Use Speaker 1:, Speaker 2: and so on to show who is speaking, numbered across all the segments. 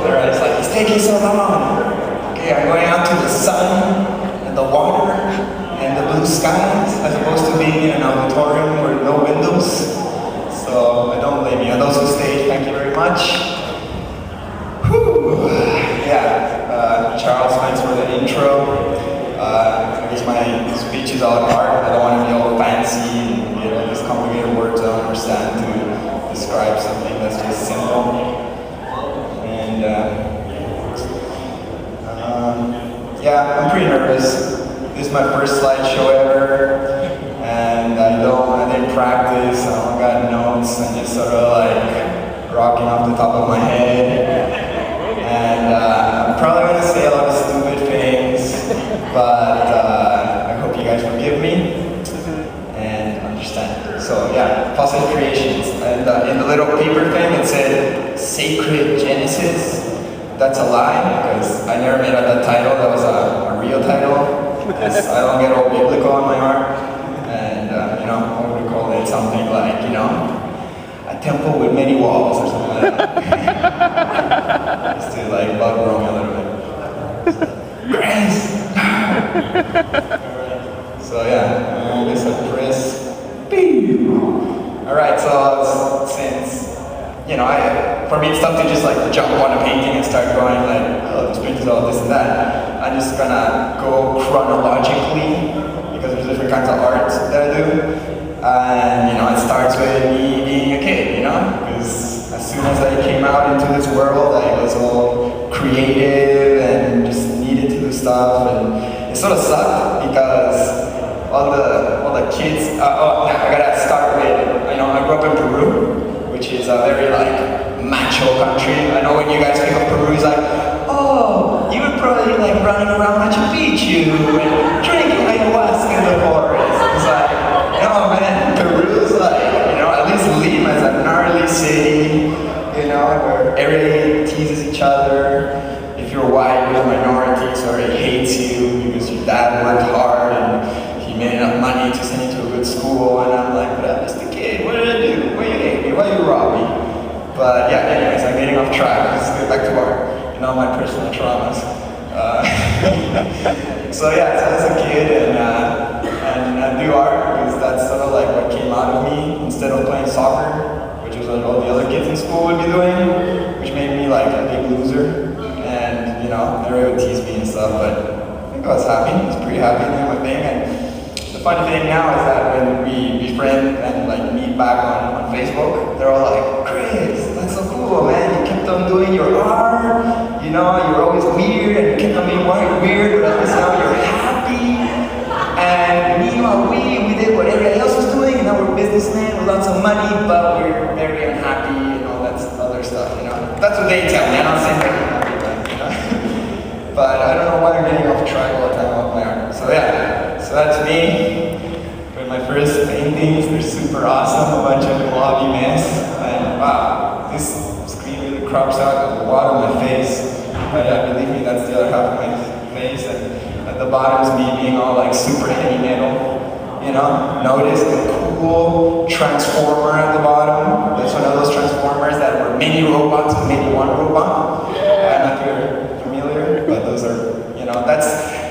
Speaker 1: They're just like, it's taking so long. Okay, I'm going out to the sun and the water and the blue skies as opposed to being in an auditorium with no windows. So I don't blame you. And those who stayed, thank you very much. Whew. Yeah, Charles, thanks for the intro. I guess my speech is all art. I don't want to be all fancy and these complicated words I don't understand to describe something that's just simple. And yeah, I'm pretty nervous. This is my first slideshow ever, and I didn't practice. I don't got notes. I'm just sort of like rocking off the top of my head. And I'm probably going to say a lot of stupid things, but I hope you guys forgive me and understand. So yeah, positive creations. And in the little paper thing it said Sacred Genesis. That's a lie, because I never made up that title. That was a real title. I don't get all biblical on my art. And what would we call it? Something like, a temple with many walls or something like that. Just to like bug Rome a little bit. Chris! So yeah, this is Chris. Alright, so since, for me it's tough to just like jump on a painting and start going like, oh, this painting is all this and that. I'm just gonna go chronologically, because there's different kinds of art that I do. And it starts with me being a kid, because as soon as I came out into this world, I was all creative and just needed to do stuff, and it sort of sucked because all the kids. I gotta start with, I grew up in Peru, which is a very like macho country. I know when you guys think of Peru, it's like, oh, you were probably like running around Machu Picchu and drinking ayahuasca in the forest. It's like, no man, Peru's like, at least Lima is a gnarly city, where everybody teases each other. If you're white, you're a minority, so everybody hates you because your dad worked hard and he made enough money to send you to a good school. And I'm like, but I'm just a kid, what did I do? Why you hate me? Why you rob me? But yeah, anyways, I'm getting off track. Let's get back to art. My personal traumas. So yeah, so as a kid, and I do art because that's sort of like what came out of me instead of playing soccer, which was what all the other kids in school would be doing, which made me like a big loser. And everybody would tease me and stuff, but I think I was happy. I was pretty happy doing my thing. And the funny thing now is that when we befriend and like meet back on Facebook, they're all like, Chris, that's so cool, man. You kept on doing your art. You're always weird and you kept on being weird, but at least now you're happy. And meanwhile, we did what everybody else was doing, and now we're businessmen with lots of money, but we're very unhappy and all that other stuff, That's what they tell me. I'm not saying they're happy, but, but I don't know why I'm getting off track all the time with my art. So yeah, so that's me. For my first paintings, they're super awesome, a bunch of Alchemeyez, and wow, this screen really crops out a lot of my face. But yeah, believe me, that's the other half of my face, and at the bottom is me being all like super heavy metal. Notice the cool transformer at the bottom. That's one of those transformers that were mini robots, but maybe one robot. I don't know if you're familiar, but those are,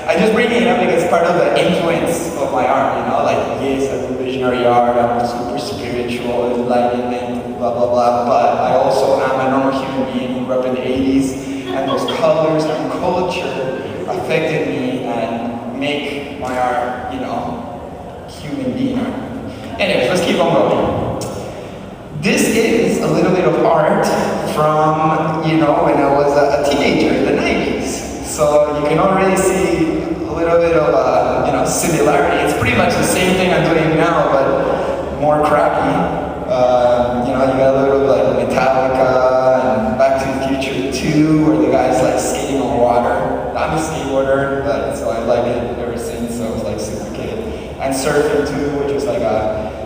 Speaker 1: I just bring it up because it's part of the influence of my art, like, yes, I do visionary art, I'm super spiritual, enlightenment, blah, blah, blah, but I also am a normal human being who grew up in the 80s, and those colors and culture affected me and make my art, human being art. Anyways, let's keep on going. This is a little bit of art from, when I was a teenager in the 90s. So you can already see a little bit of, similarity. It's pretty much the same thing I'm doing now, but more crappy. You got a little like Metallica and Back to the Future 2, where the guy's like skating on water. I'm a skateboarder, but so I like it ever since I was like super kid. And surfing too, which was like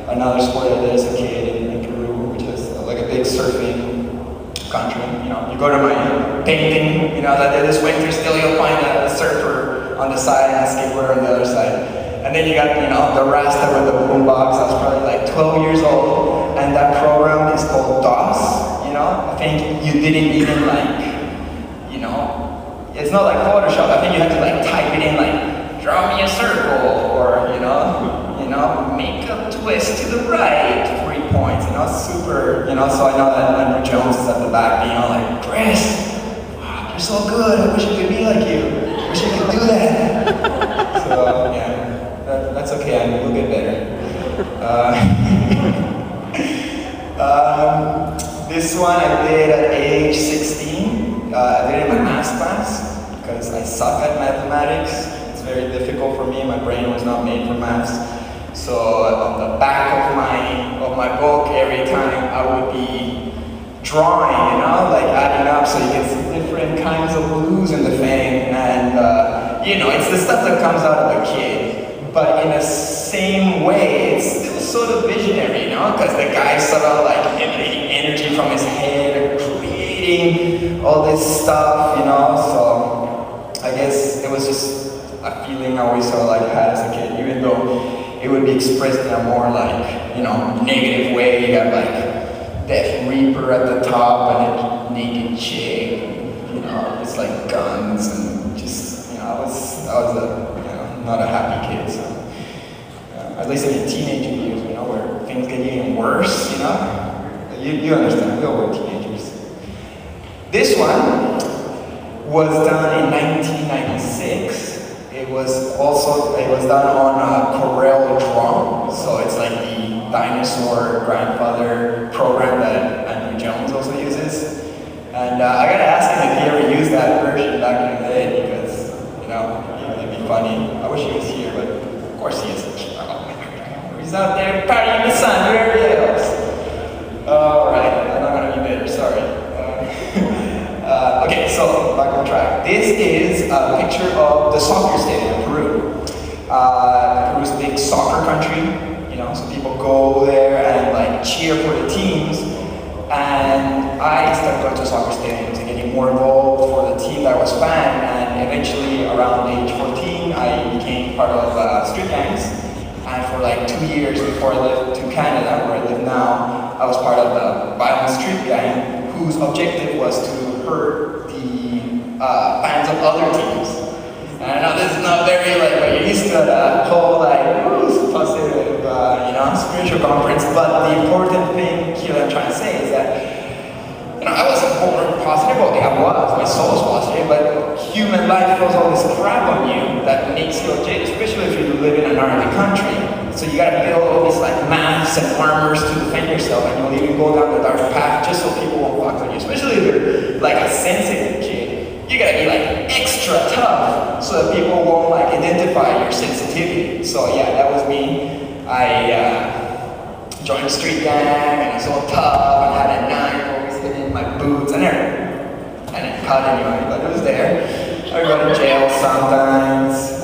Speaker 1: another sport I did as a kid in Peru, which is like a big surfing country. You go to my painting, that I did this winter, still you'll find a surfer on the side and a skateboarder on the other side. And then you got, the Rasta with the boombox. I was probably like 12 years old, and that program is called DOS. I think you didn't even like it's not like Photoshop. I think you have to like type it in, like draw me a circle, or make a twist to the right, 3 points. Super. So I know that Andrew Jones is at the back being all like, Chris, wow, you're so good. I wish I could be like you. I wish I could do that. So yeah, that's okay. We'll get better. This one I did at age 16. I did it in my math class because I suck at mathematics. It's very difficult for me. My brain was not made for maths. So on the back of my book, every time I would be drawing, like adding up so you get some different kinds of blues in the thing, and it's the stuff that comes out of a kid. But in the same way, it's still sort of visionary, because the guy's sort of like emanating energy from his head, creating all this stuff, So I guess it was just a feeling I always sort of like had as a kid, even though it would be expressed in a more like, negative way. You have like Death Reaper at the top and a naked chick, it's like guns and just, I was not a happy kid, so. At least in the teenage years, where things get even worse, You understand, we all were teenagers. This one was done in 1996. It was done on Corel Draw, so it's like the dinosaur grandfather program that Andrew Jones also uses. And I gotta ask him if he ever used that version back in the day, because, it'd be funny. I wish he was here, but of course he is. He's out there partying in the sun, wherever he is. Alright, I'm not gonna be better, sorry. Okay, so back on track. This is a picture of the soccer stadium in Peru. Peru's a big soccer country, so people go there and like cheer for the teams. And I started going to soccer stadiums and getting more involved for the team that I was fan. And eventually, around age 14, I became part of street gangs. And for like 2 years before I left to Canada, where I live now, I was part of the violent street gang, whose objective was to hurt the fans of other teams. And I know this is not very like what you're used to, the whole like positive, spiritual conference. But the important thing here that I'm trying to say is that I wasn't born positive. Okay, I was. My soul was positive, but human life throws all this crap on you that makes you okay, especially if you live in an army country. So you gotta build all these like masks and armors to defend yourself, and you'll even go down the dark path just so people won't fuck with you. Especially if you're like a sensitive kid, you gotta be like extra tough so that people won't like identify your sensitivity. So yeah, that was me. I joined a street gang and I was all tough and had a knife always hidden in my boots. I didn't cut anybody, but it was there. I go to jail sometimes.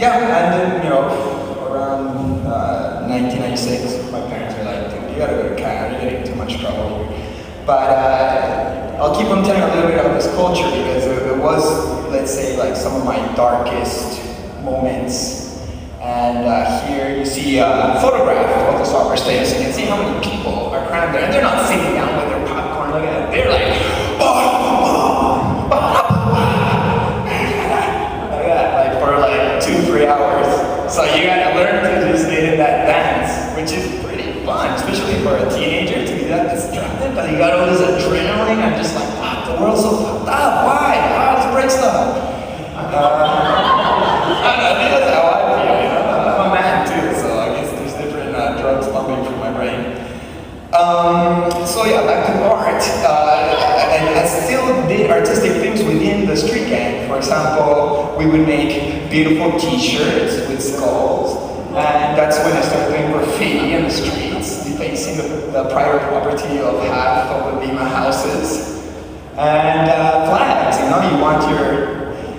Speaker 1: And then, around 1996, my parents were like, dude, you gotta go to Canada, you're getting too much trouble here. But I'll keep on telling a little bit about this culture because it was, let's say, like some of my darkest moments. And here you see a photograph of the soccer stadium, so you can see how many people are crammed there. And they're not sitting down with their popcorn, look at it. They're like, like for like 2-3 hours. So you gotta learn to just get in that dance, which is pretty fun, especially for a teenager to be that distracted. But you got all this adrenaline and just like, wow, the world's so fucked up. Why? Let's break stuff. I think that's how I feel. I'm a man too, so I guess there's different drugs pumping through my brain. So yeah, back to art. And I still did artistic things within the street gang. For example, we would make beautiful t-shirts with skulls. And that's when I started doing graffiti in the streets, defacing the private property of half of the Lima houses. And flags, you want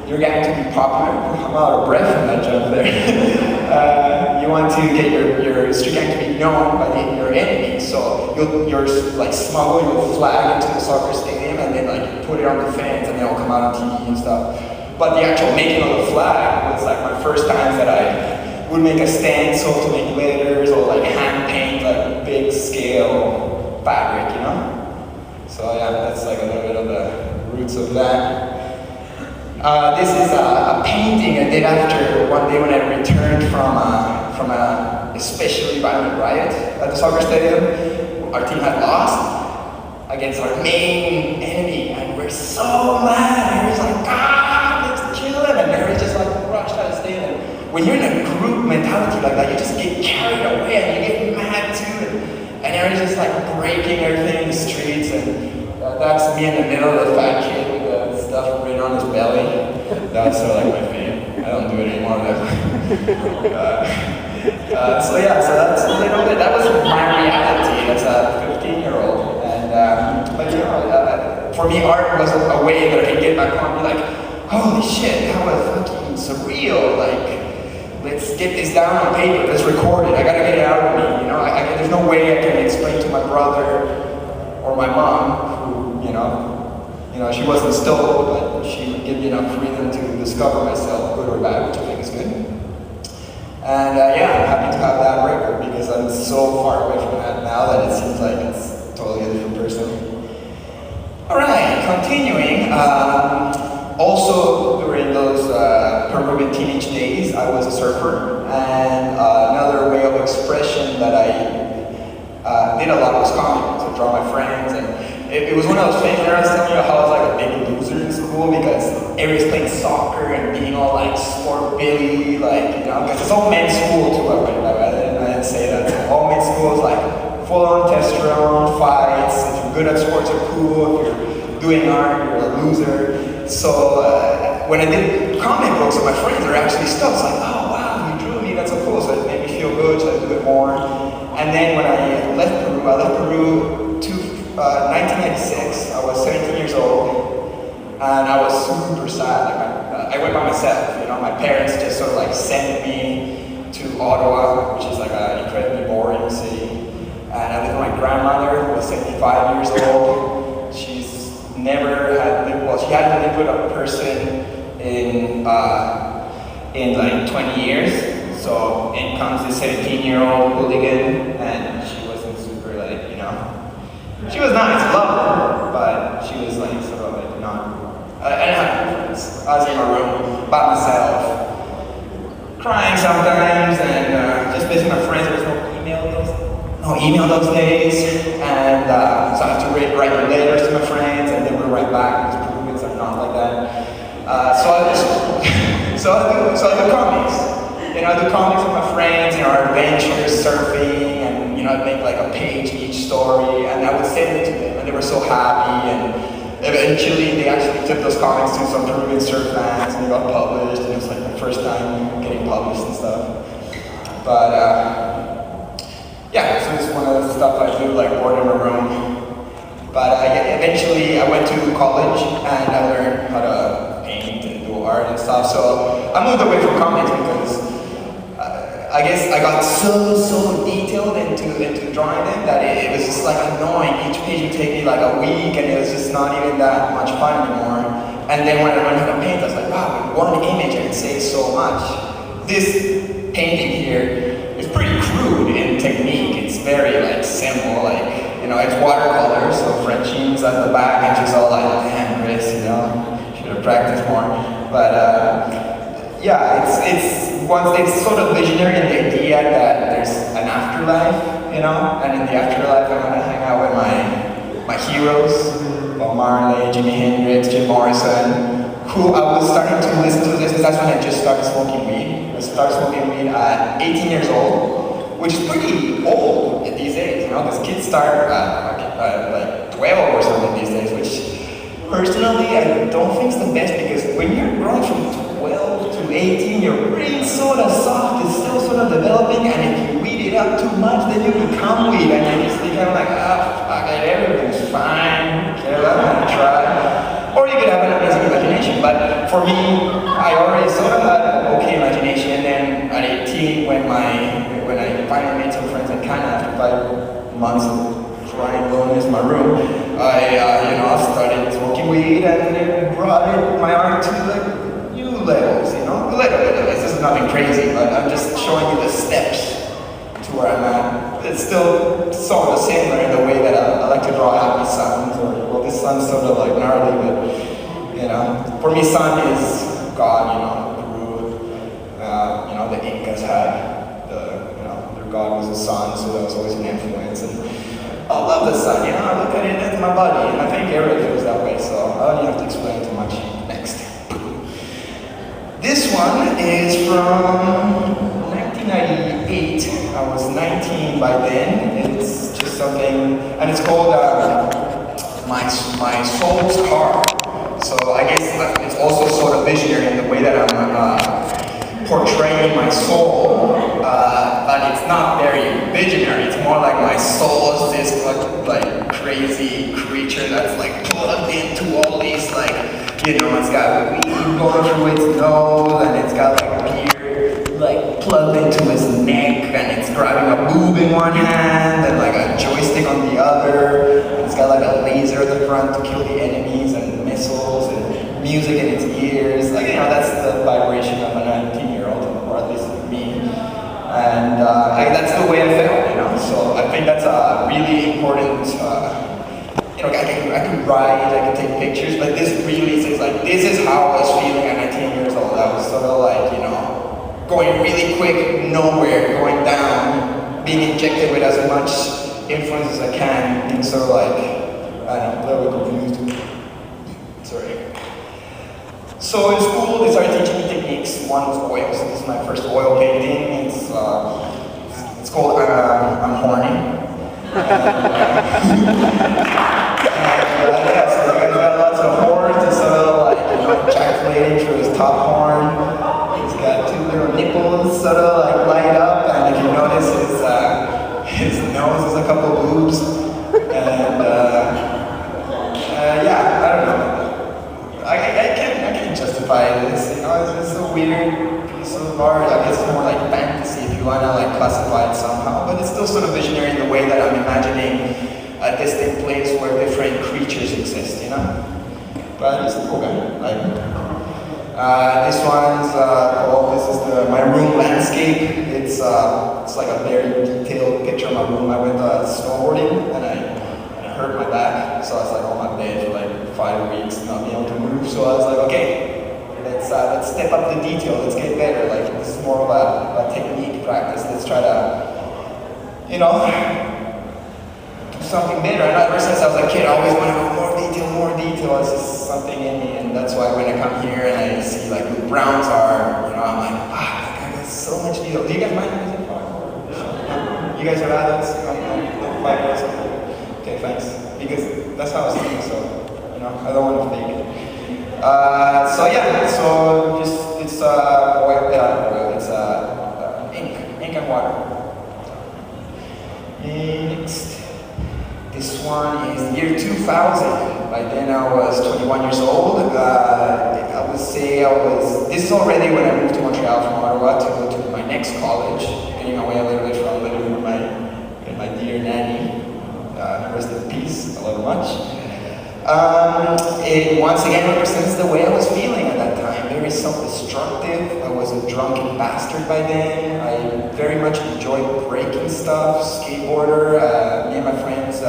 Speaker 1: your gang to be popular. I'm out of breath from that jump there. You want to get your street gang to be known by your enemies. So you'll like smuggle your flag into the soccer stadium and then like put it on the fence and then it'll come out on TV and stuff. But the actual making of the flag was like my first times that I would make a stencil to make letters or like hand paint like big scale fabric, So yeah, that's like a little bit of the roots of that. This is a painting I did after one day when I returned from a especially violent riot at the soccer stadium. Our team had lost against our main enemy, and we're so mad. Harry's like, let's kill him, and Harry's just like rushed out of the stadium. When you're in a group mentality like that, you just get carried away and you get mad too. And Harry's just like breaking everything in the streets, and that's me in the middle of the fat kid with the stuff written on his belly. That's sort of like my fame. I don't do it anymore though. So that's a little bit, that was my reality as a 15-year-old. And, but you know, for me art was a way that I could get back home and be like, holy shit, that was fucking surreal. Like, let's get this down on paper, let's record it, I gotta get it out of me. You know, there's no way I can explain to my brother or my mom, who, you know, she wasn't stoked, but she would give me enough freedom to discover myself, good or bad, which I think is good. And I'm happy to have that record because I'm so far away from that now that it seems like it's totally a different person. All right, continuing. Also during those Peruvian teenage days, I was a surfer, and another way of expression that I did a lot was comedy, so draw my friends, and it was one of those things where I was telling you how I was like a big loser in school because everybody's playing soccer and being all like sport Billy, like, you know, because it's all men's school too, I didn't say that. All men's school is like full-on testosterone, fights, if you're good at sports you're cool, if you're doing art you're a loser. So when I did comic books with my friends, they were actually stoked. It's like, oh wow, you drew me, that's so cool. So it made me feel good, so I do it more. And then when I left Peru to 1996, I was 17 years old, and I was super sad. Like I went by myself, you know, my parents just sort of like sent me to Ottawa, which is like an incredibly boring city. And I lived with my grandmother, who was 75 years old. She's never had lived, well, she hadn't lived with a person in like 20 years. So in comes this 17-year-old hooligan, and she wasn't super like, you know, she was nice, I loved her, but she was like sort of like not, I didn't have friends. I was in my room by myself, crying sometimes, and just visiting my friends. There was no email those days, and so I had to write letters to my friends, and they would write back, because Peruvians are not like that. So I do comics. You know, I do comics with my friends, you know, our adventures, surfing, and you know, I'd make like a page each story, and I would send it to them, and they were so happy, and eventually they actually took those comics to some Peruvian surf fans, and they got published, and it was like my first time getting published and stuff. But so it's one of the stuff I do, like bored in my room. But eventually I went to college, and I learned how to paint and do art and stuff, so I moved away from comics because I guess I got so detailed into drawing them that it was just like annoying. Each page would take me like a week, and it was just not even that much fun anymore. And then when I learned how to paint, I was like, wow, with one image I can say so much. This painting here is pretty crude in technique. It's very like simple, like, you know, it's watercolor, so Francine's at the back, and she's all like, damn, Chris, you know, should have practiced more. But it's sort of visionary in the idea that there's an afterlife, you know, and in the afterlife I'm gonna hang out with my heroes, Bob Marley, Jimi Hendrix, Jim Morrison, who I was starting to listen to this, because that's when I just started smoking weed. I started smoking weed at 18 years old, which is pretty old these days, you know, because kids start like 12 or something these days, which personally I don't think is the best, because when you're growing from 12 to 18, your brain's sort of soft, it's still sort of developing, and if you weed it up too much, then you become weed, and you just become like, fuck it, everything's fine, okay, I'm gonna try. Or you could have an amazing imagination, but for me, I already sort of had an okay imagination, and then at 18, when I finally made some friends in Canada after 5 months of crying loneliness in my room, I started smoking weed, and it brought my art to like new levels, you know? This is nothing crazy, but I'm just showing you the steps to where I'm at. it's still sort of similar in the way that I like to draw happy suns, or, well, this sun's sort of like gnarly, but, you know, for me, sun is God, you know, the root. You know, the Incas had their God was the sun, so that was always an influence. And I love the sun, you know, I look at it as my body, and I think everybody feels that way, so I don't even have to explain too much. Next. This one is from 1998. I was 19 by then. It's just something, and it's called my Soul's Car. So I guess it's also sort of visionary in the way that I'm portraying my soul, but it's not very visionary. It's more like my soul is this like crazy creature that's like plugged into all these like, you know, it's got weed going through its nose, and it's got like beard like plugged into its neck, and it's grabbing a boob in one hand and like a joystick on the other. And it's got like a laser at the front to kill the enemies, and missiles and music in its ears. Like, you know, that's the vibration of a 19-year-old, or at least me. And that's the way I felt, you know. So I think that's a really important. You know, I can write, I can take pictures, but this really is like, this is how I was feeling at 19 years old. I was sort of like, you know, going really quick, nowhere, going down, being injected with as much influence as I can, being sort of like, I don't know, a little bit confused. Sorry. So in school, they started teaching me techniques. One was oils. This is my first oil painting. It's called I'm Horny. Yeah, so the guy's got lots of horns, he's sort of like, you know, ejaculating through his top horn. He's got two little nipples sort of like light up, and if you notice his nose is a couple boobs. And yeah, I don't know. I can't justify this, you know, it's just a weird piece of art. I guess it's more like fantasy if you want to like classify it somehow, but it's still sort of visionary in the way that I'm imagining a distinct place where different creatures exist, you know? But it's cool, man. Like, this one's this is my room landscape. It's like a very detailed picture of my room. I went snowboarding, and I hurt my back, so I was like on my bed for like 5 weeks, not being able to move. So I was like, okay, let's step up the detail. Let's get better. Like, this is more of a technique practice. Let's try to, you know, something better. And ever since I was a kid, I always wanted to go more detail. It's just something in me, and that's why when I come here and I see like who browns are, you know, I'm like, that got so much detail. Do you guys mind? You guys are adults? No, 5 years. Okay, thanks. Because that's how I was thinking, so, you know, I don't want to fake it. So yeah, so just, it's ink and water. Next. This one is the year 2000. By then I was 21 years old. I would say this is already when I moved to Montreal from Ottawa to go to my next college, getting away a little bit from living with my dear nanny. Rest in peace, I love her much. It once again represents the way I was feeling at that time. Very self-destructive. I was a drunken bastard by then. I very much enjoyed breaking stuff, skateboarder. Me and my friends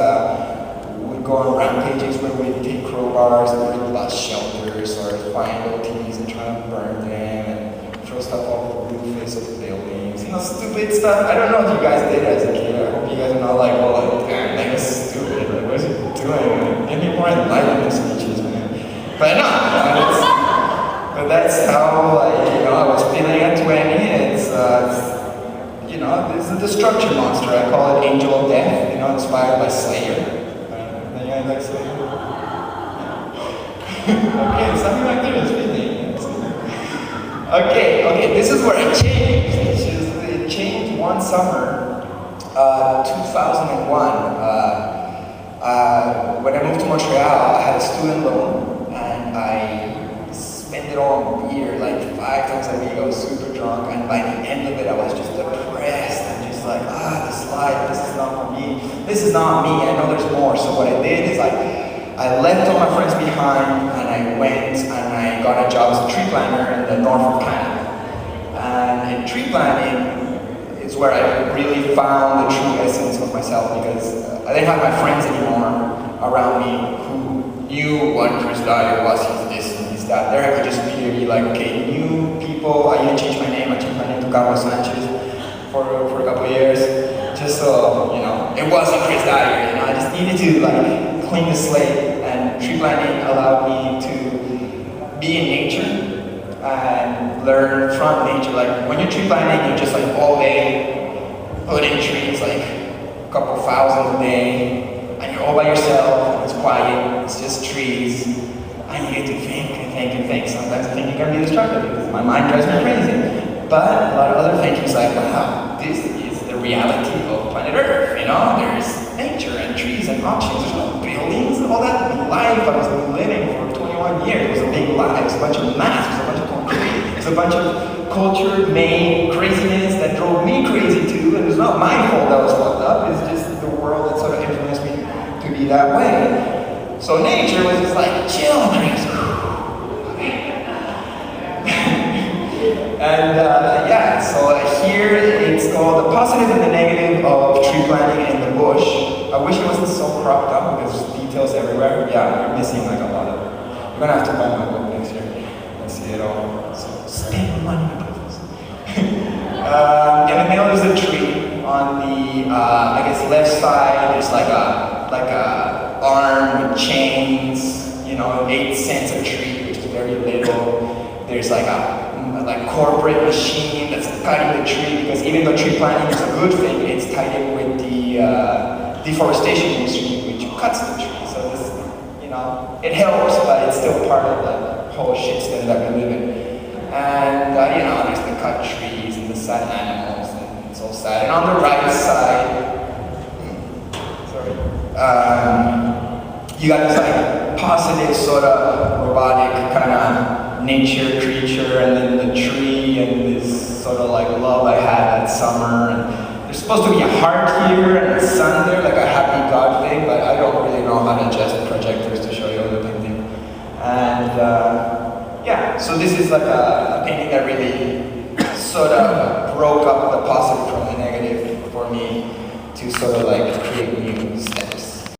Speaker 1: would go on rampages where we'd take crowbars and break bus shelters, or find OTs and try to burn them and throw stuff off the roof face of the buildings. You know, stupid stuff. I don't know if you guys did as a kid. I hope you guys are not like, well, like, damn, that was stupid. Like, what is he doing? Give me more enlightenment speeches, man. But no, but that's how, like, you know, I was feeling at 20. It's you know, this is the destruction monster. I call it Angel of Death, you know, inspired by Slayer. You guys like Slayer? Okay, something like this, really. Okay, this is where it changed. It changed one summer, 2001. When I moved to Montreal, I had a student loan, and I spent it all on beer, like 5 times a week. I was super drunk, and by the end of it, I was just depressed and just like, this life, this is not for me. This is not me. I know there's more. So what I did is I left all my friends behind, and I went and I got a job as a tree planter in the north of Canada. And in tree planting, it's where I really found the true essence of myself, because I didn't have my friends anymore around me who knew what Chris Dyer was, he's this and he's that. There I could just be like, okay, new people, I even changed my name, I changed my name to Carlos Sanchez for a couple of years, just so, you know, it wasn't Chris Dyer, you know, I just needed to like clean the slate, and tree planting allowed me to be in nature and learn from nature. Like when you're tree planting, you're just like all day putting trees, like a couple thousand a day, and you're all by yourself, it's quiet, it's just trees, and you get to think and think and think. Sometimes I think you can be destructive because my mind drives me crazy. But a lot of other thinking is like, wow, this is the reality of planet Earth, you know? There's nature and trees and oceans, there's no buildings, all that life I was living for 21 years. It was a big lie, it was a bunch of math, it was a bunch of concrete, it was a bunch of culture-made craziness that drove me crazy too, and it's not my fault that I was fucked up, it's just the world that sort of influenced me to be that way. So nature was just like, chill, Chris. And yeah, so here it's called the positive and the negative of tree planting in the bush. I wish it wasn't so cropped up because there's details everywhere. Yeah, you're missing like a lot of it. You're gonna have to buy my book next year and see it all. So spend money on this. In the middle is a tree. On the I guess left side there's like a arm with chains. You know, 8 cents a tree, which is very little. There's like a corporate machine that's cutting the tree, because even though tree planting is a good thing, it's tied in with the deforestation industry, which cuts the tree. So this, you know, it helps, but it's still part of the whole shitstorm that we live in. And you know, there's the cut trees and the sad animals, and it's all sad. And on the right side, you got this like positive sort of robotic kind of nature creature, and then the tree, and this sort of like love I had that summer. And there's supposed to be a heart here and a sun there, like a happy God thing, but I don't really know how to adjust projectors to show you the painting. And yeah, so this is like a painting that really sort of broke up the positive from the negative for me to sort of like create new steps.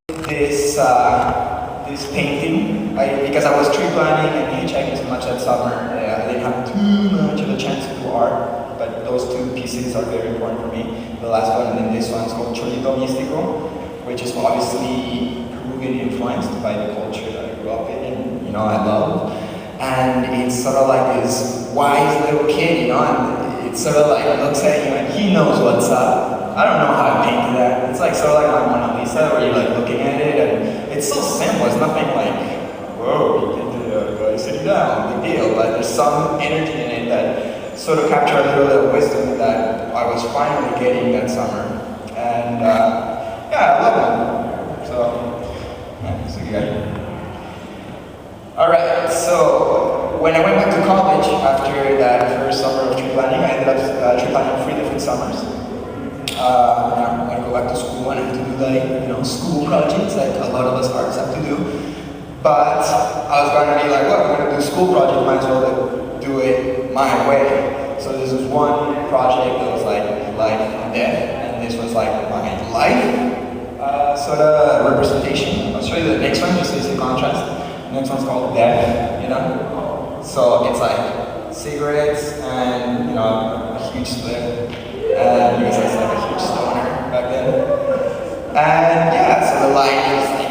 Speaker 1: This painting, because I was tree planting and hitchhiking so much that summer, I didn't have too much of a chance to do art, but those 2 pieces are very important for me. The last one and then this one is called Chorito Místico, which is obviously Peruvian influenced by the culture that I grew up in and, you know, I love. And it's sort of like this wise little kid, you know, and it sort of like looks at you and he knows what's up. I don't know how I painted that. It's like sort of like my Mona Lisa, where you're like looking at it, and it's so simple. It's nothing like, whoa, you painted a guy sitting down, big deal. But there's some energy in it that sort of captured a little bit of wisdom that I was finally getting that summer. And yeah, I love them. So, yeah, so good. Alright, so when I went back to college after that first summer of tree planting, I ended up tree planting 3 different summers. I'm going to go back to school and I have to do like, you know, school projects like a lot of us artists have to do. But I was going to be like, look, I'm going to do a school project, might as well do it my way. So this was one project that was like life and death, and this was like my life sort of representation. I'll show you the next one just so you see contrast. The next one's called death, you know? So it's like cigarettes and, you know, a huge split. And because I was like a huge stoner back then. And yeah, so the light was like,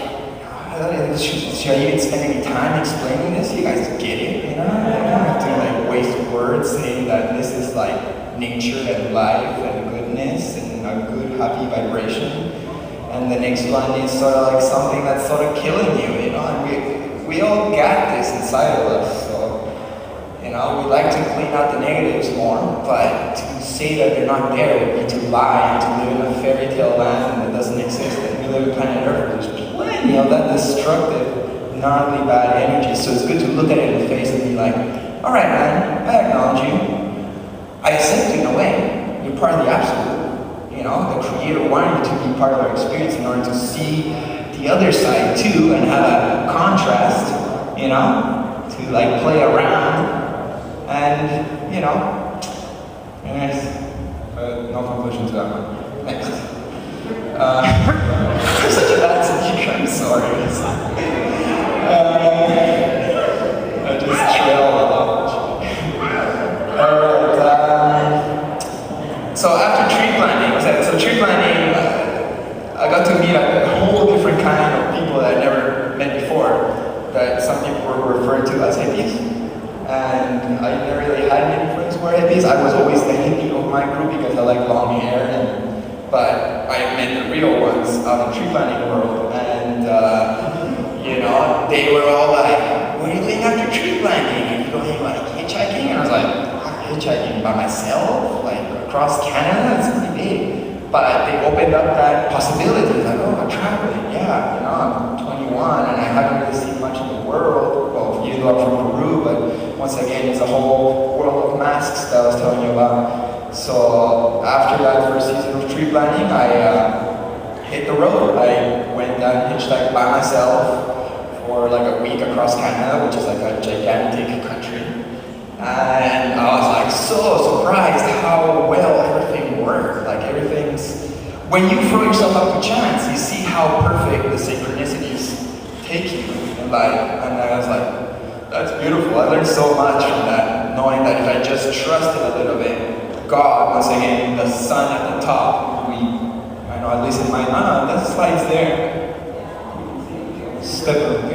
Speaker 1: should I even spend any time explaining this? You guys get it, you know? I don't have to like waste words saying that this is like nature and life and goodness and a good happy vibration. And the next one is sort of like something that's sort of killing you, you know? And we all got this inside of us, so you know, we like to clean out the negatives more, but to say that they're not there would be to lie and to live in a fairy tale land that doesn't exist, and we live in planet Earth. There's plenty of that destructive, gnarly, bad energy. So it's good to look at it in the face and be like, all right, man, I acknowledge you. I accept you in a way. You're part of the absolute. You know, the Creator wanted you to be part of our experience in order to see the other side too and have a contrast, you know, to like play around. And, you know, anyways, no conclusion to that one. Next. I'm such a bad speaker, I'm sorry. I just trail a lot. Alright, so after tree planting, so tree planting, I got to meet a whole different kind of people that I never met before, that some people were referred to as hippies. And I never really had many friends who were hippies. I was always the hippie of my group because I like long hair, but I met the real ones out in tree planting world, and you know, they were all like, "What are you doing after tree planting? Are you going like hitchhiking?" And I was like, "Hitchhiking by myself, like across Canada? It's pretty big." But they opened up that possibility, like, "Oh, I'm traveling, yeah, you know, I'm 21 and I haven't really seen much of the world." Well, you know, I'm from Peru, but once again, it's a whole world of masks that I was telling you about. So after that first season of tree planting, I hit the road. I went down hitchhiked by myself for like a week across Canada, which is like a gigantic country. And I was like so surprised how well everything worked. Like everything's, when you throw yourself up to chance, you see how perfect the synchronicities take you in life. And I was like, that's beautiful. I learned so much from that, knowing that if I just trusted a little bit, God, once again, the sun at the top, I know at least in my mind, that slide's there. Step up,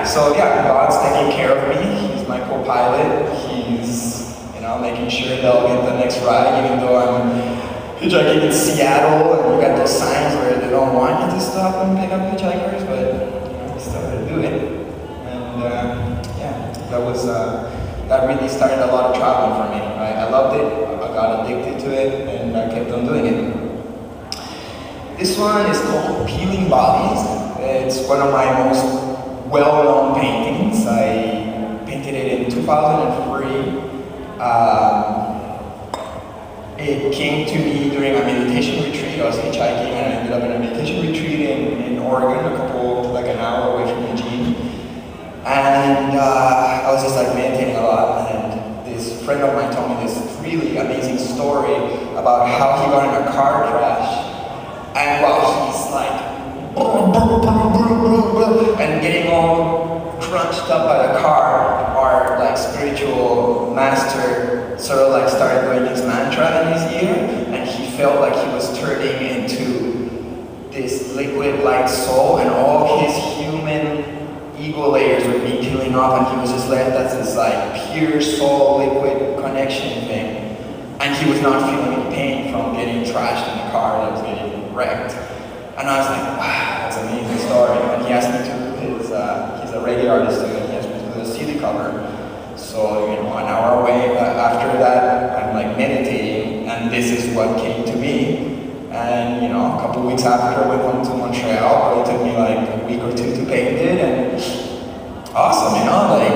Speaker 1: so God's taking care of me. He's my co-pilot. He's, you know, making sure that I'll get the next ride, even though I'm hitchhiking in Seattle and you got those signs where they don't want you to stop and pick up hitchhikers, but you know, we still gotta do it. And that really started a lot of traveling for me. Right? I loved it, I got addicted to it, and I kept on doing it. This one is called Peeling Bodies. It's one of my most well-known paintings. I painted it in 2003. It came to me during a meditation retreat. I was hitchhiking and I ended up in a meditation retreat in Oregon, like an hour away from Eugene. And I was just like meditating a lot, and this friend of mine told me this really amazing story about how he got in a car crash, and while he's like and getting all crunched up by the car, our like spiritual master sort of like started doing his mantra in his ear, and he felt like he was turning into this liquid light soul, and all his human ego layers would be peeling off, and he was just left as this like pure soul liquid connection thing. And he was not feeling any pain from getting trashed in the car that was getting wrecked. And I was like, wow, that's an amazing story. And he asked me to do he's a reggae artist too, and he asked me to do a CD cover. So, you know, an hour away after that, I'm like meditating, and this is what came to me. And, you know, a couple weeks after I went home to Montreal, it took me like a week or two to paint it, and awesome, you know, like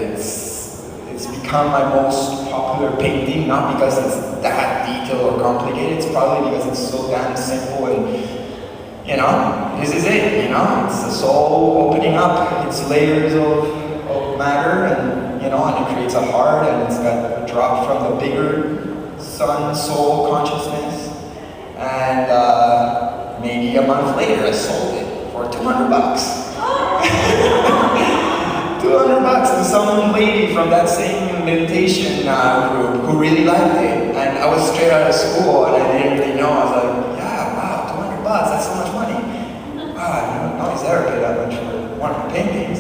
Speaker 1: it's become my most popular painting, not because it's that detailed or complicated, it's probably because it's so damn simple, and, you know, this is it, you know, it's the soul opening up its layers of matter, and, you know, and it creates a heart, and it's got a drop from the bigger sun, soul consciousness. And maybe a month later, I sold it for $200. $200 to some lady from that same meditation group who really liked it. And I was straight out of school, and I didn't really know. I was like, yeah, wow, $200, that's so much money. Wow, nobody's ever paid that much for one of my paintings.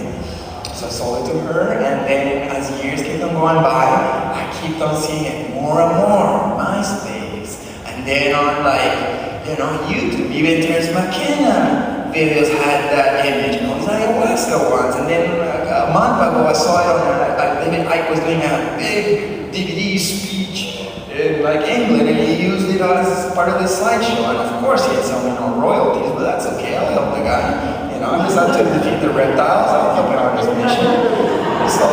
Speaker 1: So I sold it to her, and then as years kept on going by, I kept on seeing it more and more, MySpace. And then on like, you know, YouTube, even Terrence McKenna videos had that image, and all these ayahuasca ones. And then a month ago I saw it on David Ike was doing a big DVD speech in like England, and he used it as part of the slideshow. And of course he had some, you know, royalties, but that's okay, I'll help the guy. You know, I'm just out to defeat the reptiles, I'll help him on his mission. So,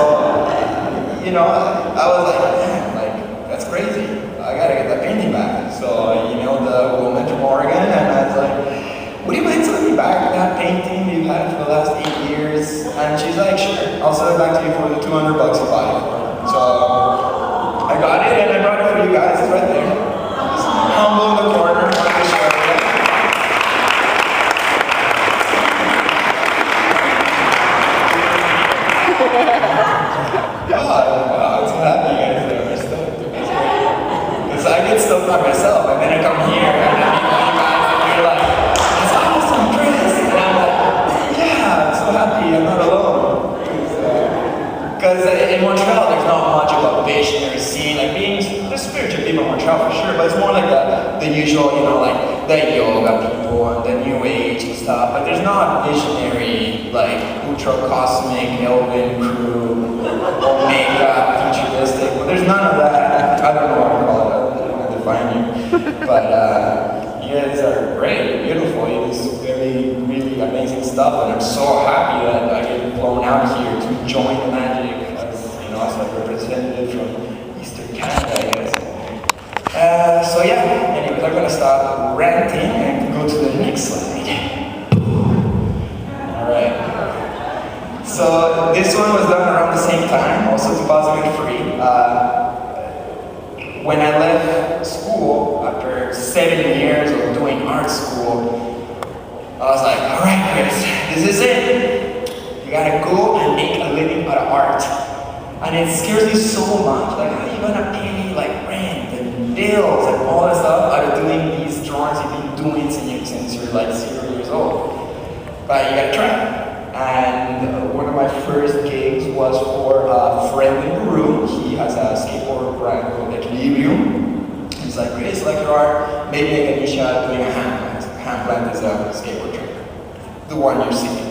Speaker 1: you know, I was like, man, like, that's crazy. I gotta get that painting back. So I emailed the woman from Oregon, and I was like, would you mind sending me back that painting you've had for the last 8 years? And she's like, sure, I'll send it back to you for the $200 you bought it for. So I got it, and I brought it for you guys, it's right there. I did stuff by myself, and then I come here and I meet all you guys, and you're like, "It's awesome, Chris!" And I'm like, "Yeah, I'm so happy I'm not alone." Because in Montreal, there's not much of a visionary scene. Like there's spiritual people in Montreal for sure, but it's more like the usual, you know, like the yoga people and the new age and stuff. But there's not visionary, like ultra cosmic, Elvin crew, Omega, futuristic. Well, there's none of that. I don't know what to call it. I don't want to define you. But you guys are great, beautiful. You do very, really amazing stuff, and I'm so happy that I get flown out here to join the magic as, you know, as a representative from Eastern Canada, I guess. So yeah, anyways, I'm gonna stop ranting and go to the next slide. Alright. So this one was done around the same time, also 2003. When I left school, after 7 years of doing art school, I was like, alright Chris, this is it. You gotta go and make a living out of art. And it scares me so much. Like, how are you gonna pay like rent and bills and all that stuff out of doing these drawings you've been doing since you're like 0 years old? But you gotta try. And one of my first gigs was for a friend in Peru. He has a skateboard brand called Alchemeyez. He's like, Chris, like your art, maybe make a niche doing a hand plant. Hand plant is a skateboard trick, the one you're seeing.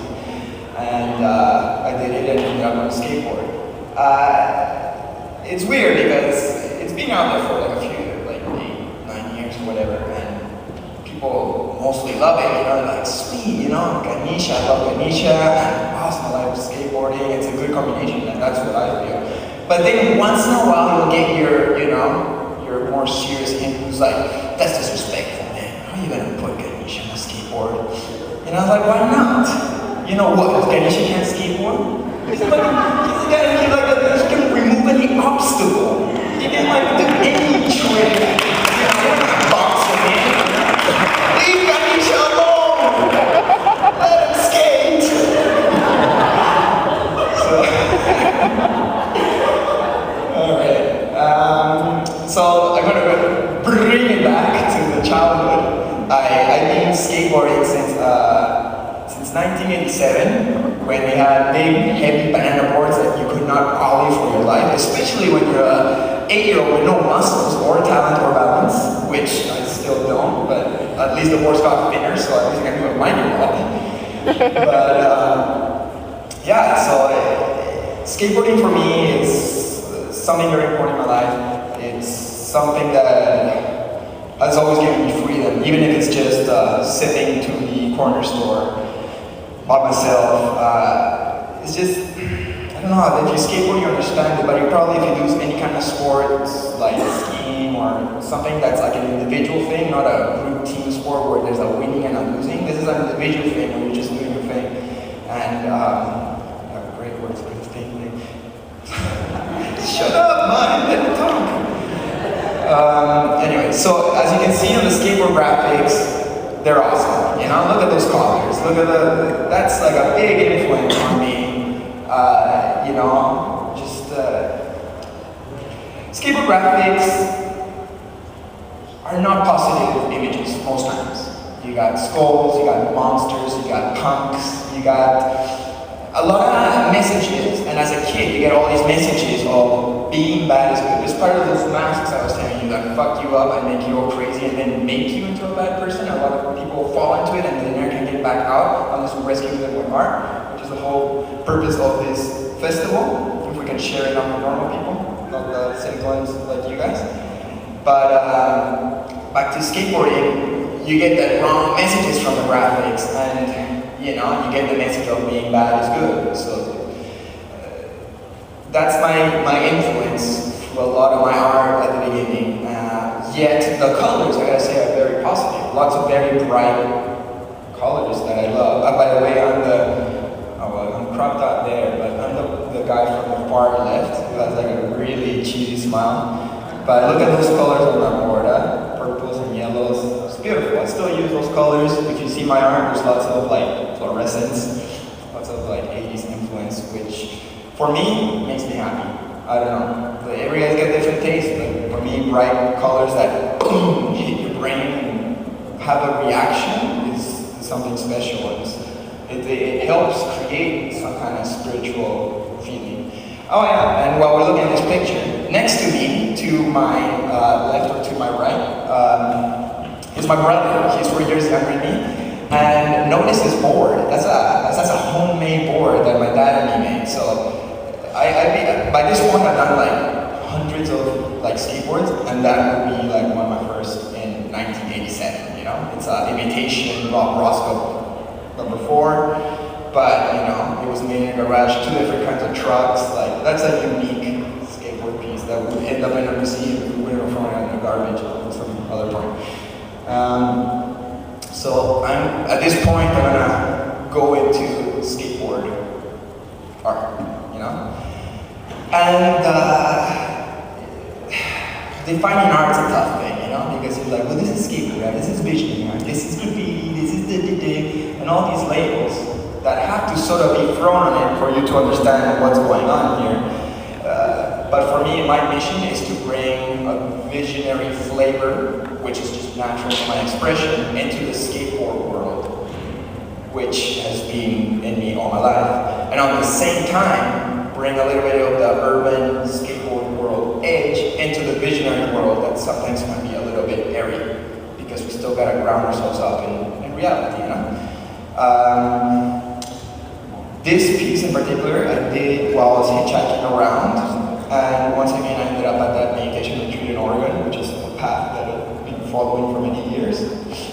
Speaker 1: And I did it and ended up on a skateboard. It's weird because it's been out there for like a few years, like 8, 9 years, whatever, and people mostly love it, you know, like, sweet, you know, Ganesha, I love Ganesha, and awesome, I like skateboarding, it's a good combination, and that's what I feel. But then once in a while, you'll get your, you know, your more serious hint who's like, that's disrespectful, man, how are you gonna put Ganesha on a skateboard? And I was like, why not? You know what, Ganesha can't skateboard? He's like, he can remove any obstacle. He can like do any trick. Box him in. Leave Ganesha alone! Let him skate! So, alright. So I'm gonna bring it back to the childhood. I've been skateboarding since 1987, when we had big, heavy banana boards that you could not ollie for your life, especially when you're an 8-year-old with no muscles or talent or balance, which I still don't, but at least the board's got thinners, so at least I can do a minor ollie. But yeah, so skateboarding for me is something very important in my life. It's something that has always given me freedom, even if it's just sitting to the corner store by myself. It's just, I don't know, if you skateboard you understand it, but you probably, if you do any kind of sport, like skiing or something that's like an individual thing, not a group team sport where there's a winning and a losing. This is an individual thing where you're just doing your thing. And, great words, Chris, thank you. Shut up, man, let me talk. Anyway, so as you can see on the skateboard graphics, they're awesome, you know, look at those colors, look at that's like a big influence on me, you know, just, skateboard graphics are not positive images most times. You got skulls, you got monsters, you got punks, you got a lot of messages, and as a kid you get all these messages of being bad is good. It's part of those masks I was telling you that fuck you up and make you go crazy and then make you into a bad person. A lot of people fall into it and they never can get back out unless we rescue them with art, which is the whole purpose of this festival, if we can share it on normal people, not the cynical ones like you guys. But back to skateboarding, you get the wrong messages from the graphics, and you know, you get the message of being bad is good. So that's my influence for a lot of my art at the beginning. Yet the colors, I gotta say, are very positive. Lots of very bright colors that I love. By the way, I'm cropped out there, but I'm the guy from the far left who has like a really cheesy smile. But look at those colors on my board, purples and yellows. It's beautiful. I still use those colors. If you see my art, there's lots of like fluorescence, lots of like 80s influence, which for me makes me happy. I don't know. Every guys get different tastes, but for me be bright colors that boom, hit your brain and have a reaction is something special. It helps create some kind of spiritual feeling. Oh yeah, and while we're looking at this picture, next to me, to my left or to my right, is my brother. He's 4 years younger than me. And notice this board. That's a homemade board that my dad and me made. So by this point I've done like hundreds of like skateboards, and that would be like one of my first in 1987. You know, it's an imitation Rob Roscoe #4, but you know, it was made in a garage, 2 different kinds of trucks. Like that's a unique skateboard piece that would end up in a museum if we wouldn't have thrown it in the garbage at some other point. So at this point, I'm gonna go into skateboard art, you know? And defining art's a tough thing, you know? Because you're like, well, this is skateboard art, this is visionary art, this is graffiti, this is and all these labels that have to sort of be thrown on it for you to understand what's going on here. But for me, my mission is to bring a visionary flavor, which is just natural to my expression, into the skateboard world, which has been in me all my life. And at the same time, bring a little bit of the urban skateboard world edge into the visionary world that sometimes can be a little bit airy, because we still gotta ground ourselves up in reality, you know? This piece in particular, I did while I was hitchhiking around. And once again, I ended up at that meditation retreat in Oregon, which is a path that I've been following for many years. It's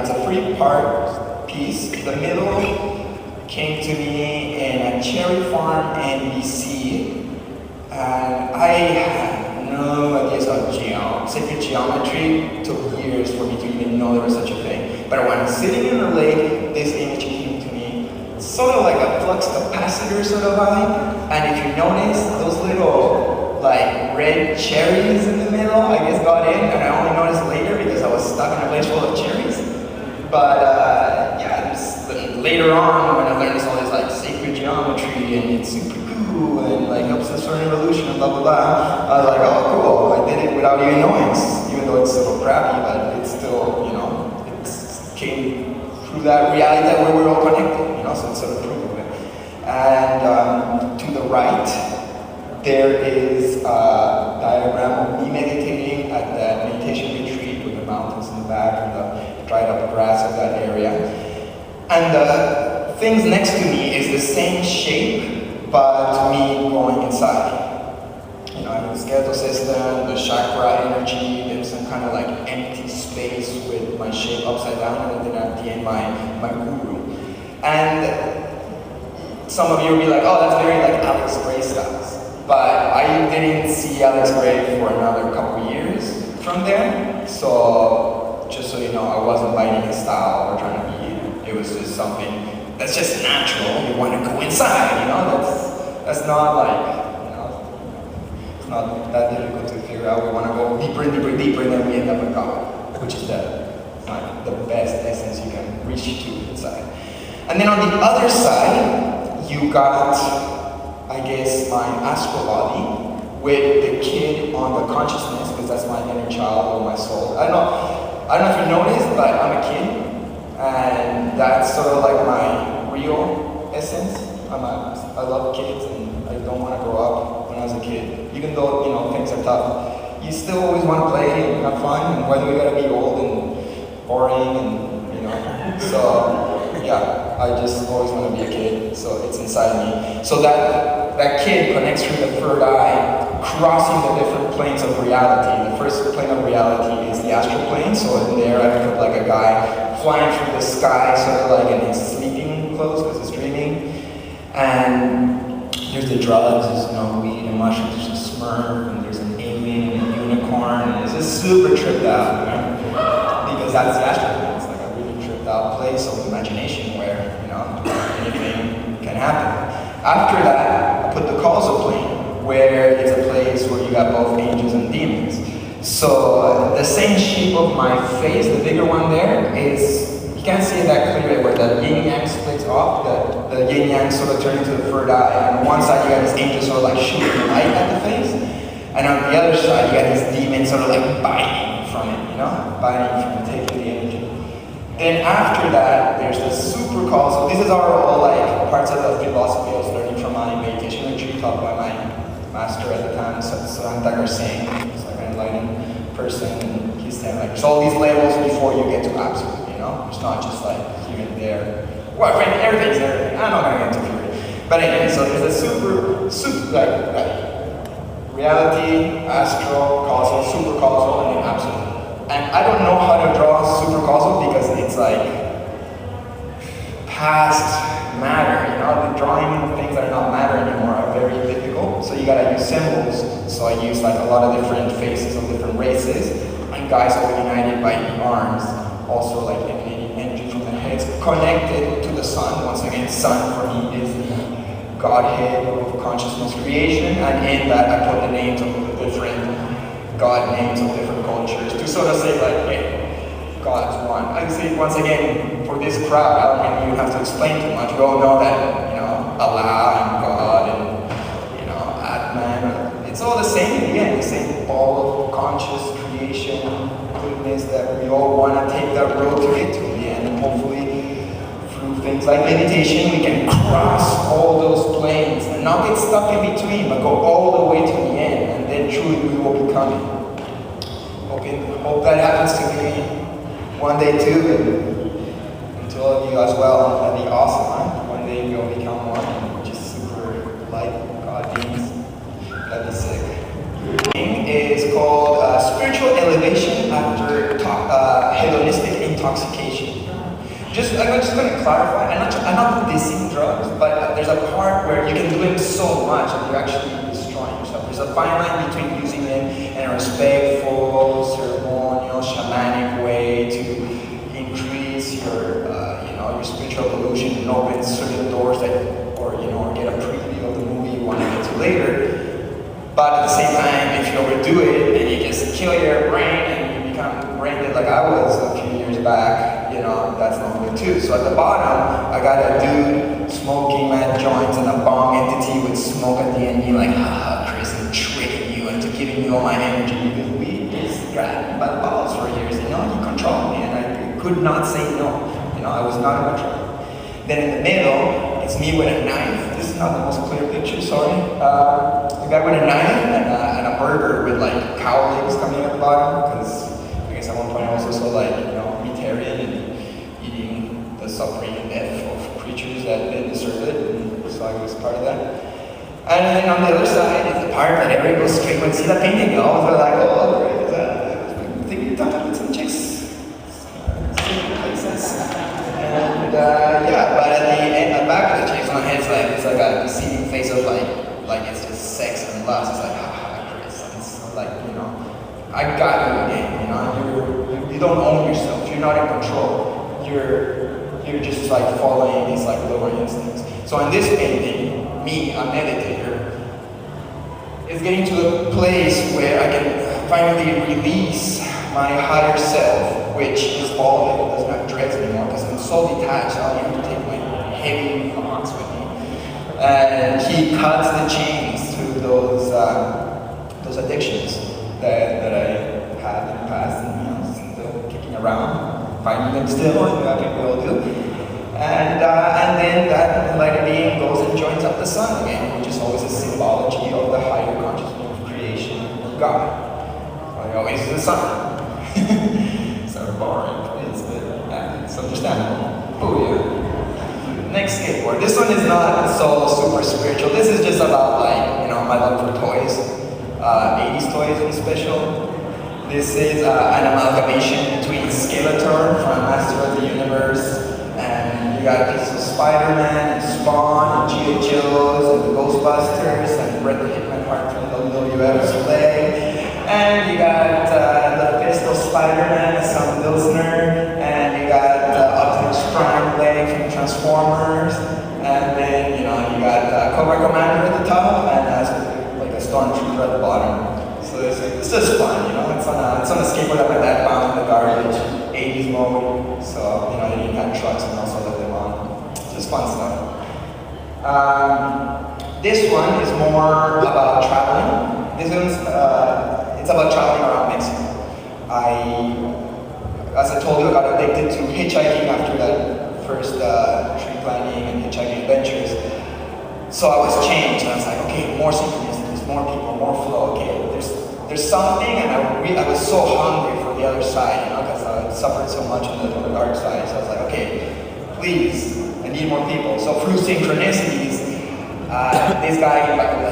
Speaker 1: a 3-part piece. The middle came to me in a cherry farm in BC, and I had no ideas of sacred geometry. It took years for me to even know there was such a thing. But when I was sitting in the lake, this image came to me, sort of like a flux capacitor sort of vibe. And if you notice, those little like red cherries in the middle, I guess got in, and I only noticed later because I was stuck in a place full of cherries. But yeah, later on when I learned all this like sacred geometry and it's super cool and like helps us learn evolution and blah blah blah, I was like, oh cool, I did it without even knowing, even though it's a little crappy, but it's still, you know, it came through that reality that we were all connected, you know, so it's sort of proof of it. And to the right, there is a diagram of me meditating at that meditation retreat with the mountains in the back and the dried up grass of that area. And the things next to me is the same shape, but me going inside. You know, I have the skeletal system, the chakra energy, there's some kind of like empty space with my shape upside down, and then at the end my guru. And some of you will be like, oh, that's very like Alex Gray style. But I didn't see Alex Gray for another couple years from there. So just so you know, I wasn't biting his style or trying to be it. It was just something that's just natural. You want to go inside, you know? That's not like, you know, it's not that difficult to figure out. We want to go deeper and deeper and deeper, and then we end up with God, which is the best essence you can reach to inside. And then on the other side, you got, I guess, my astral body with the kid on the consciousness, because that's my inner child or my soul. I don't know if you noticed, but I'm a kid, and that's sort of like my real essence. I love kids, and I don't want to grow up when I was a kid. Even though, you know, things are tough, you still always want to play and have fun, and whether we gotta be old and boring, and you know, so. Yeah, I just always want to be a kid, so it's inside me. So that kid connects through the third eye, crossing the different planes of reality. The first plane of reality is the astral plane, so in there I put like a guy flying through the sky, sort of like in his sleeping clothes because he's dreaming. And there's the drugs, there's weed and mushrooms, there's a Smurf, and there's an alien and a unicorn, and it's just super tripped out, you know? Because that's the astral plane. It's like a really tripped out place of imagination where, you know, anything can happen. After that, I put the causal plane, where it's a place where you got both angels and demons. So the same shape of my face, the bigger one there, is, you can't see it that clearly, where the yin-yang splits off, the yin-yang sort of turns into the third eye, and on one side you got this angel sort of like shooting light at the face, And on the other side, you got these demons sort of like biting from it, you know? Biting from it, taking the energy. Then after that, there's the super causal. These are all like parts of the philosophy I was learning from my meditation retreat taught by my master at the time, Dagar Singh. He's like an enlightened person, and he's saying like, there's all these levels before you get to absolute, you know? It's not just like here and there. Well, I mean, everything's everything. I'm not gonna get into it. But anyway, so there's a super, like reality, astral, causal, super causal, and then absolute. And I don't know how to draw super causal because it's like past matter, you know, the drawing of things that are not matter anymore are very difficult. So you gotta use symbols. So I use like a lot of different faces of different races, and guys all united by the arms, also like emanating energy from the heads, connected to the sun. Once again, sun for me is the Godhead of consciousness creation, and in that I put the names of the different God names of different cultures to sort of say like, hey, God's one. I say once again, for this crowd, I don't think you have to explain too much. We all know that, you know, Allah and God and, you know, Atman, it's all the same in the end, the same ball of conscious creation, goodness that we all want to take that road to get to the end, and hopefully through things like meditation, we can cross all those planes and not get stuck in between, but go all the way to the end, and then truly we will become it. Hope that happens to me one day too, and to all of you as well. That'd be awesome, huh? One day we'll become one, and just super light God beings. That'd be sick. Is called spiritual elevation after hedonistic intoxication. I'm just going to clarify, I'm not dissing drugs, but there's a part where you can do them so much that you're actually destroying yourself. There's a fine line between using them in a respectful, ceremonial, shamanic way to increase your, your spiritual evolution and open certain doors that, or get a preview of the movie you want to get to later. But at the same time, if you overdo it and you just kill your brain and you become brain dead like I was a few years back, that's not good too. So at the bottom, I got a dude smoking mad joints and a bong entity with smoke at the end. You're like, Chris, I'm tricking you into giving you all my energy because weed just grabbed me by the balls for years. You control me, and I could not say no. I was not in control. Then in the middle, it's me with a knife. This is not the most clear picture, sorry. The guy with a knife and a burger with like cow legs coming at the bottom, because I guess at one point I also saw like, meatarian and eating the suffering and death of creatures that didn't deserve it, and so I was part of that. And then on the other side is the part that everybody goes straight when see that painting, they're like, oh, great, I think you're talking with some chicks. Places. And but at the end, at the back of the chicks on my head, it's like a deceiving face of like it's just sex and lust. It's like, Chris, it's like, I got you again, you don't own yourself, you're not in control, you're just like following these like lower instincts. So in this painting, me, a meditator, is getting to a place where I can finally release my higher self, which is bald and doesn't have dreads anymore, because I'm so detached, I don't even take my heavy rocks with me. And he cuts the chains to those addictions that I had in the past, and still kicking around, fighting them still, I think we all do. And then that enlightened being goes and joins up the sun again, which is always a symbology of the higher consciousness of creation of God. Like always the sun. So boring, it's understandable. Oh yeah. Next skateboard. This one is not so super spiritual. This is just about like, my love for toys. 80s toys in special. This is an amalgamation between Skeletor from Master of the Universe, and you got pieces of Spider-Man and Spawn and G.I. Joes and the Ghostbusters and Bret the Hitman Hart from WWF's leg. And you got the fist of Spider-Man and Sam Dilsner, and you got Optimus Prime leg from Transformers, and then you got Cobra Commander at the top and like a Stormtrooper at the bottom. So it's just fun, It's on a skateboard that my dad found in the garbage, 80s mode. So they didn't have trucks and also let them on. It's just fun stuff. This one is more about traveling. This one's, it's about traveling around Mexico. As I told you, I got addicted to hitchhiking after that first tree planting and hitchhiking adventures. So I was changed, and I was like, okay, more synchronicities, more people, more flow. Okay, there's something, and I was so hungry for the other side, you know, because I suffered so much on the dark side. So I was like, okay, please, I need more people. So through synchronicities, this guy,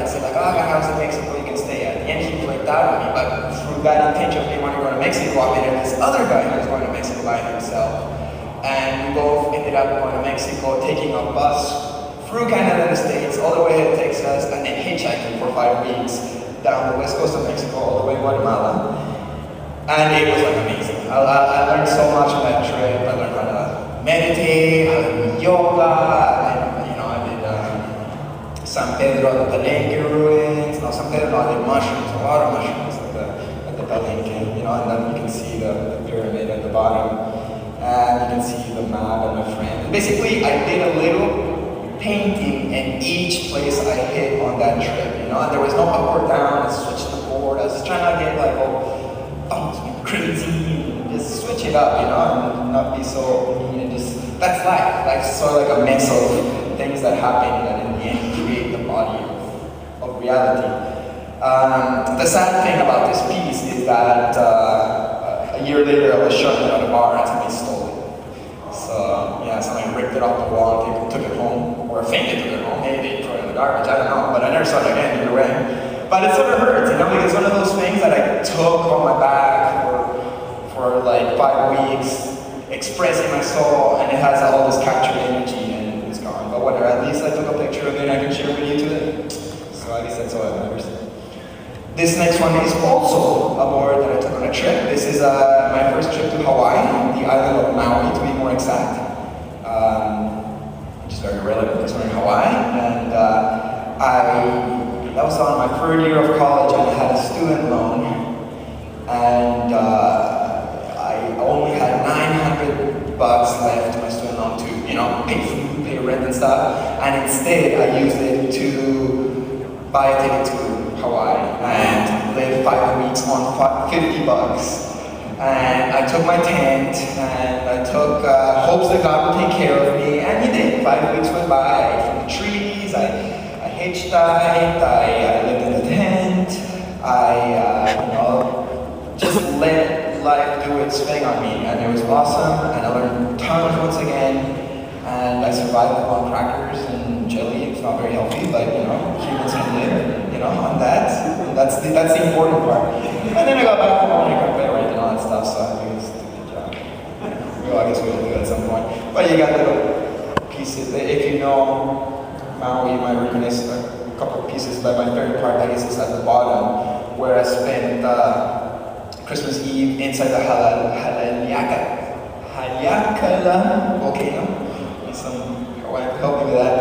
Speaker 1: said like, oh, I got a house in Mexico you can stay at. The end he flaked out on me, but through that intention of me wanting to go to Mexico, I met this other guy who was going to Mexico by himself. And we both ended up going to Mexico, taking a bus through Canada and the States, all the way to Texas, and then hitchhiking for 5 weeks down the west coast of Mexico, all the way to Guatemala. And it was like amazing. I learned so much on that trip. I learned how to meditate, how to do yoga, San Pedro, the Palenque ruins. No, San Pedro, no, I did mushrooms, a lot of mushrooms at the Palenque, you know, and then you can see the pyramid at the bottom, and you can see the map and my friend. And basically, I did a little painting in each place I hit on that trip, you know, and there was no up or down. I switched the board. I was just trying to get like all crazy, and just switch it up, you know, and not be so mean, and just, that's life. Life's sort of like a mix of things that happen that in the end create the body of reality. The sad thing about this piece is that a year later I was showing it at a bar and somebody stole it. So yeah, somebody ripped it off the wall and took it home, or I think they took it home, maybe they threw it in the garbage, I don't know, but I never saw it again either way. But it sort of hurts, you know, because it's one of those things that I took on my back for like 5 weeks, expressing my soul, and it has all this captured energy and it's gone. But whatever, at least I took a picture of it and I can share with you today. So at least that's all that matters. This next one is also a board that I took on a trip. This is my first trip to Hawaii, the island of Maui to be more exact. Which is very relevant because we're in Hawaii. And that was on my third year of college, and I had a student loan. And I only had $900 left to my student loan to, you know, pay food, pay rent and stuff. And instead, I used it to buy a ticket to Hawaii and live 5 weeks on $50. And I took my tent and I took hopes that God would take care of me, and He did. 5 weeks went by. I ate from the trees. I hitchhiked. I lived in the tent. Just let life do its thing on me, and it was awesome. And I learned tons once again. And I survived on crackers and jelly. It's not very healthy, but you know, humans can live, you know, on that. And that's the important part. And then I got back home and I got better and all that stuff, so I think it's a good job. Well, I guess we'll do it at some point. But you got little pieces. If you know Maui, you might recognize a couple of pieces, but my favorite part, I guess, is at the bottom, where I spent Christmas Eve inside the Haleakala volcano. Some Hawaiian help me with that,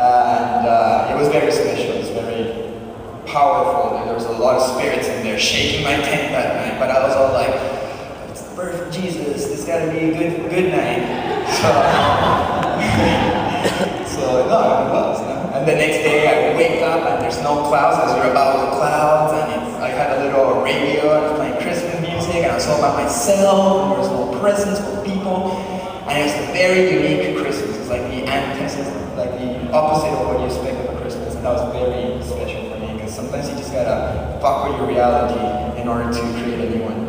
Speaker 1: and it was very special. It was very powerful. There was a lot of spirits in there shaking my tent that night. But I was all like, "It's the birth of Jesus. This got to be a good night." So no, it was. You know? And the next day I wake up and there's no clouds because you're above the clouds, and I had a little radio. I was playing Christmas music, and I was all by myself. And there was no presents for people. And it was a very unique Christmas. It's like the antithesis, like the opposite of what you expect of a Christmas. And that was very special for me, because sometimes you just gotta fuck with your reality in order to create a new one.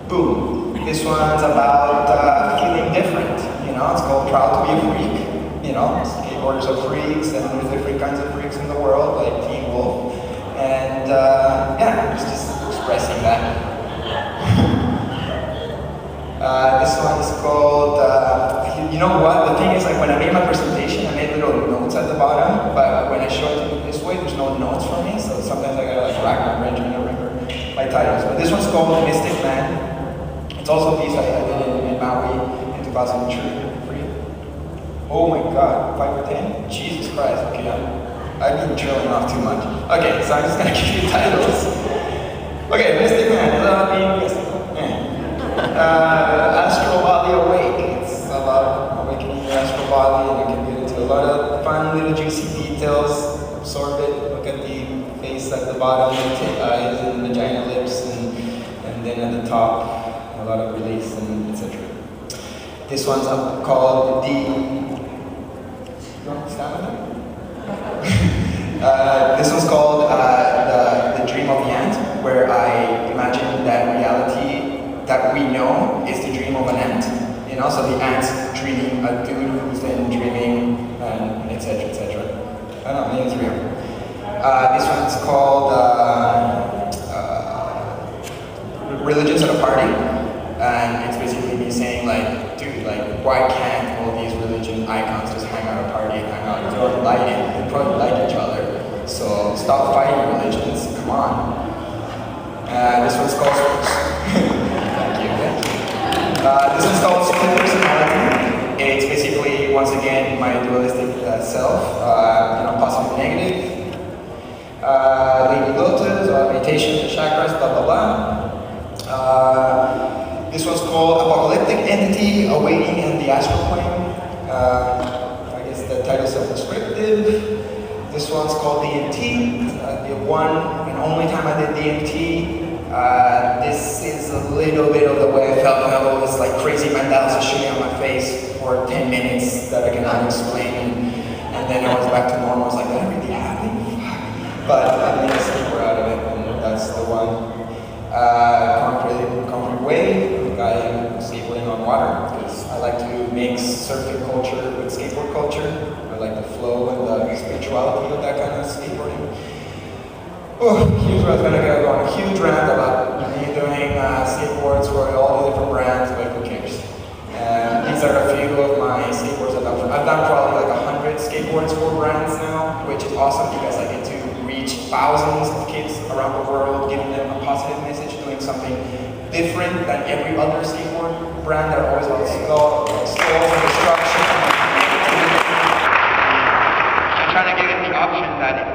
Speaker 1: Boom. This one's about feeling different. You know, it's called Proud to be a Freak. You know, skateboarders are freaks, and there's different kinds of freaks in the world, like Teen Wolf. And yeah, it's just expressing that. This one is called, you know what, the thing is, like when I made my presentation, I made little notes at the bottom, but when I show it this way, there's no notes for me, so sometimes I gotta like rack my brain trying to remember my titles. But this one's called Mystic Man. It's also a piece I did in Maui in 2003. Oh my god, 5 or 10? Jesus Christ, okay, I've been drilling off too much. Okay, so I'm just gonna give you titles. Okay, Mystic Man, being mystical. Astral Body Awake. It's about awakening your astral body, and you can get into a lot of fun little juicy details. Absorb it. Look at the face at the bottom, the eyes. top, a lot of release, and etc. This one's called the. This one's called the Dream of the Ant, where I imagine that reality that we know is the dream of an ant. You know, so the ant's dreaming a dude who's then dreaming, and etc. etc. I don't know, maybe it's real. This one's called Religions at a Party, and it's basically me saying like, dude, like, why can't all these religion icons just hang out at a party and hang out? They probably like each other, so stop fighting religions, come on. This one's called thank you. This one's called Split Personality. It's basically, once again, my dualistic self, positive, negative. Lady Lotus, meditation, chakras, blah blah blah. This one's called Apocalyptic Entity, Awaiting in the Astral Plane. I guess the title's self-descriptive. This one's called DMT. The one and only time I did DMT. This is a little bit of the way I felt when all this like crazy mandalas are shooting on my face for 10 minutes that I cannot explain. And then I was back to normal. I was like, that really happened? But I made a sleeper out of it, and that's the one. Concrete Wave, I am skateboarding on water because I like to mix surfing culture with skateboard culture. I like the flow and the spirituality of that kind of skateboarding. Oh, here's where I was going to go on a huge rant about me doing skateboards for all the different brands, but who cares? These are a few of my skateboards I've done. I've done probably like 100 skateboards for brands now, which is awesome because I get to reach thousands of kids around the world, giving them a positive message, doing something different than every other skateboard brand that are always about stalls and destruction. I'm trying to give them the option that,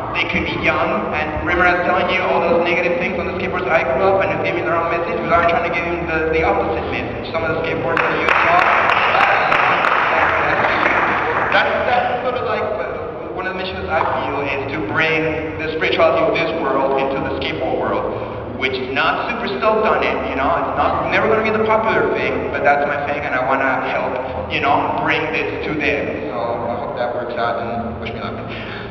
Speaker 1: they could be young, and remember I was telling you all those negative things on the skateboards I grew up and giving their own message, because I'm trying to give them the opposite message. Some of the skateboards that you saw, that's sort of like one of the missions I feel is to bring the spirituality of this world into the skateboard world, which is not super stoked on it, it's never going to be the popular thing, but that's my thing, and I want to help, bring this to them. So I hope that works out, and wish me luck.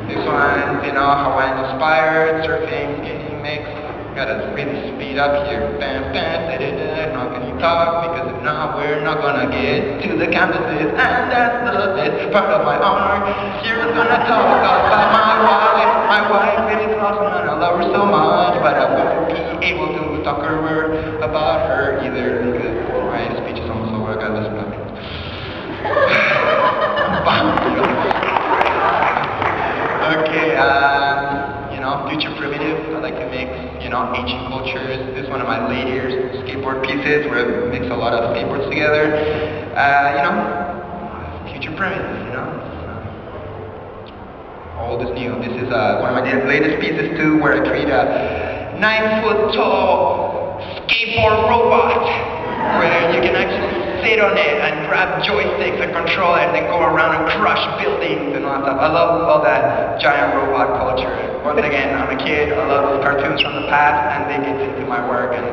Speaker 1: This one's, Hawaiian inspired, surfing, skating mix. Gotta really speed up here. Bam, bam, da-da-da. Not gonna talk, because if not, we're not gonna get to the campuses, and that's the best part of my honor. Here's gonna talk about my wife is awesome, and I love her so much, but I won't be able to talk to her about her either, because my speech is almost over. I gotta listen to it. Okay, future primitive. I like to mix, ancient cultures. This is one of my later skateboard pieces where I mix a lot of skateboards together. Future primitive, Old is new. This is one of my latest pieces too, where I create a 9-foot tall skateboard robot, where you can actually sit on it and grab joysticks and control it and then go around and crush buildings and all that stuff. I love all that giant robot culture. Once again, I'm a kid, I love cartoons from the past, and they get into my work, and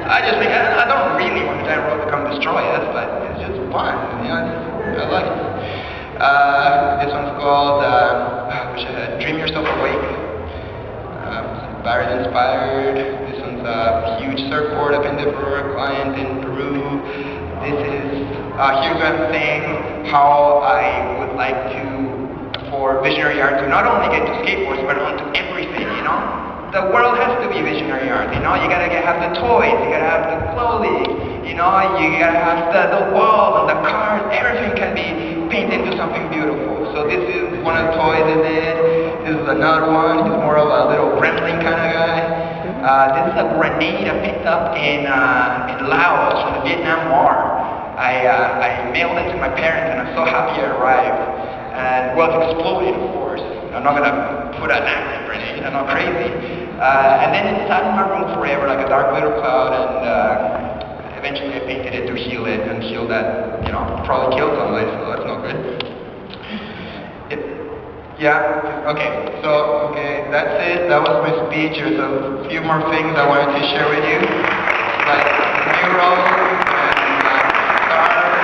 Speaker 1: I just think, I don't really want the giant robot to come destroy us, but it's just fun, I like it. This one's called, Dream Yourself Awake. Barrett inspired. This one's a huge surfboard I've been there for a client in Peru. This is, here's what I'm saying, how I would like to, for visionary art to not only get to skateboards, but onto everything, The world has to be visionary art, You gotta have the toys, you gotta have the clothing, you gotta have the walls and the cars, everything can be painted into something beautiful. So this is one of the toys I did. This is another one, he's more of a little gremlin kind of guy. This is a grenade I picked up in Laos from the Vietnam War. I mailed it to my parents, and I'm so happy it arrived. And well, it exploded, of course. I'm not gonna put an active grenade, I'm not crazy. And then it sat in my room forever like a dark little cloud, and eventually I painted it to heal it, and heal that, probably killed somebody, so that's not good. Okay, that's it. That was my speech. There's a few more things I wanted to share with you.
Speaker 2: murals and stars,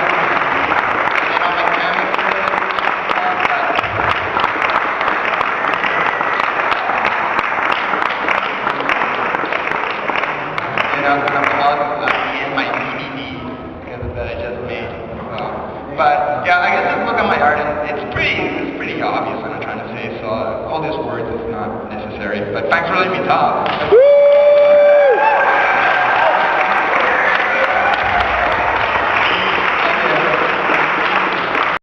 Speaker 2: and then on my canvases, some of me and my DVD that I just made. But yeah, I guess just look at my art and it's pretty obvious what I'm trying to say. So all these words is not necessary. But thanks for letting me talk.